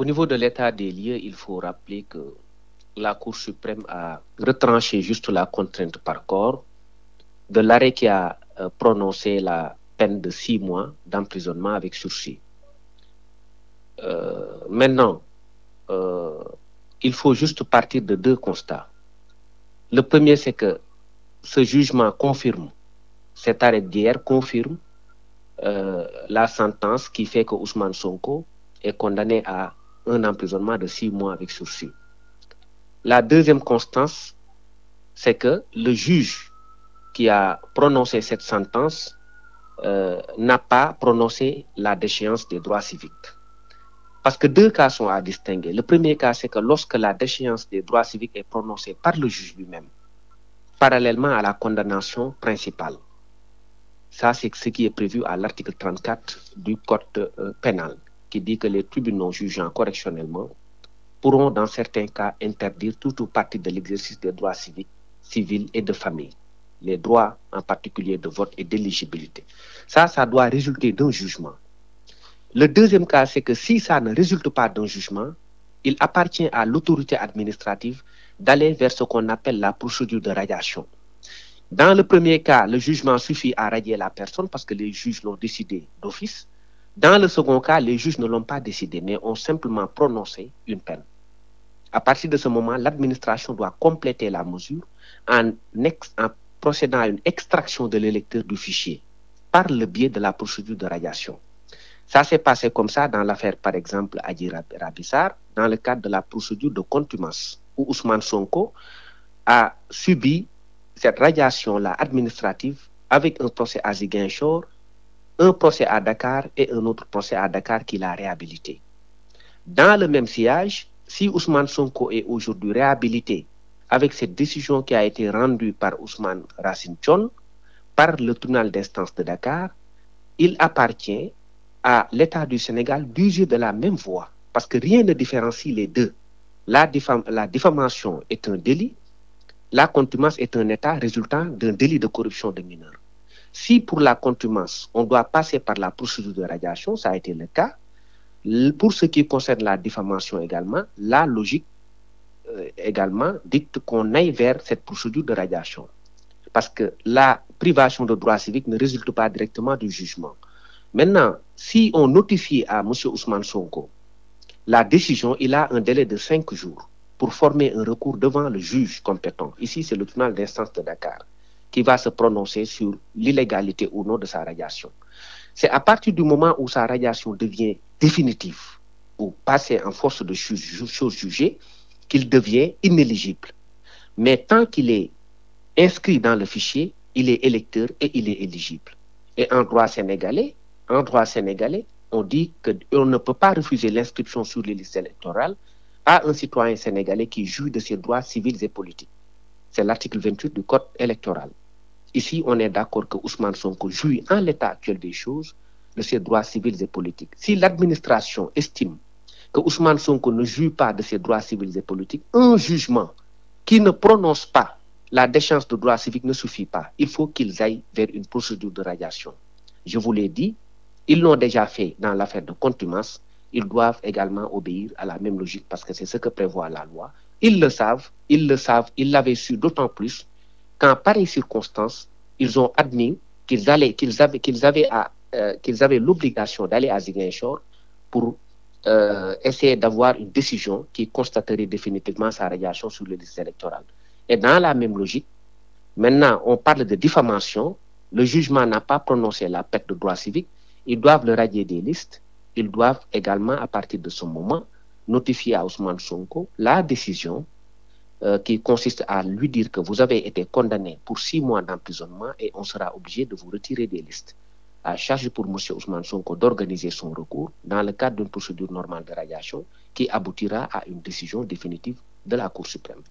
Au niveau de l'état des lieux, il faut rappeler que la Cour suprême a retranché juste la contrainte par corps de l'arrêt qui a prononcé la peine de 6 mois d'emprisonnement avec sursis. Maintenant, il faut juste partir de deux constats. Le premier, c'est que ce jugement confirme, cet arrêt d'hier confirme la sentence qui fait que Ousmane Sonko est condamné à un emprisonnement de 6 mois avec sursis. La deuxième constance, c'est que le juge qui a prononcé cette sentence n'a pas prononcé la déchéance des droits civiques. Parce que deux cas sont à distinguer. Le premier cas, c'est que lorsque la déchéance des droits civiques est prononcée par le juge lui-même, parallèlement à la condamnation principale. Ça, c'est ce qui est prévu à l'article 34 du Code pénal, qui dit que les tribunaux jugeant correctionnellement pourront, dans certains cas, interdire tout ou partie de l'exercice des droits civiques, civils et de famille. Les droits, en particulier de vote et d'éligibilité. Ça doit résulter d'un jugement. Le deuxième cas, c'est que si ça ne résulte pas d'un jugement, il appartient à l'autorité administrative d'aller vers ce qu'on appelle la procédure de radiation. Dans le premier cas, le jugement suffit à radier la personne parce que les juges l'ont décidé d'office. Dans le second cas, les juges ne l'ont pas décidé, mais ont simplement prononcé une peine. À partir de ce moment, l'administration doit compléter la mesure en procédant à une extraction de l'électeur du fichier par le biais de la procédure de radiation. Ça s'est passé comme ça dans l'affaire, par exemple, Adji Raby Sarr, dans le cadre de la procédure de contumace, où Ousmane Sonko a subi cette radiation-là administrative avec un procès à Ziguinchor, un procès à Dakar et un autre procès à Dakar qui l'a réhabilité. Dans le même sillage, si Ousmane Sonko est aujourd'hui réhabilité avec cette décision qui a été rendue par Ousmane Racine Thion, par le tribunal d'instance de Dakar, il appartient à l'État du Sénégal d'user de la même voie, parce que rien ne différencie les deux. La diffamation est un délit, la contumace est un état résultant d'un délit de corruption de mineurs. Si pour la contumace, on doit passer par la procédure de radiation, ça a été le cas. Pour ce qui concerne la diffamation également, la logique également dicte qu'on aille vers cette procédure de radiation. Parce que la privation de droits civiques ne résulte pas directement du jugement. Maintenant, si on notifie à M. Ousmane Sonko la décision, il a un délai de 5 jours pour former un recours devant le juge compétent. Ici, c'est le tribunal d'instance de Dakar qui va se prononcer sur l'illégalité ou non de sa radiation. C'est à partir du moment où sa radiation devient définitive ou passée en force de chose jugée qu'il devient inéligible. Mais tant qu'il est inscrit dans le fichier, il est électeur et il est éligible. Et en droit sénégalais, on dit qu'on ne peut pas refuser l'inscription sur les listes électorales à un citoyen sénégalais qui jouit de ses droits civils et politiques. C'est l'article 28 du Code électoral. Ici, on est d'accord que Ousmane Sonko jouit en l'état actuel des choses de ses droits civils et politiques. Si l'administration estime que Ousmane Sonko ne jouit pas de ses droits civils et politiques, un jugement qui ne prononce pas la déchéance de droits civiques ne suffit pas. Il faut qu'ils aillent vers une procédure de radiation. Je vous l'ai dit, ils l'ont déjà fait dans l'affaire de contumace. Ils doivent également obéir à la même logique parce que c'est ce que prévoit la loi. Ils le savent, ils l'avaient su d'autant plus qu'en pareille circonstance, ils ont admis qu'ils avaient l'obligation d'aller à Ziguinchor pour essayer d'avoir une décision qui constaterait définitivement sa radiation sur les listes électorales. Et dans la même logique, maintenant, on parle de diffamation. Le jugement n'a pas prononcé la perte de droits civiques. Ils doivent le radier des listes. Ils doivent également, à partir de ce moment, notifier à Ousmane Sonko la décision qui consiste à lui dire que vous avez été condamné pour 6 mois d'emprisonnement et on sera obligé de vous retirer des listes. À charge pour M. Ousmane Sonko d'organiser son recours dans le cadre d'une procédure normale de radiation qui aboutira à une décision définitive de la Cour suprême.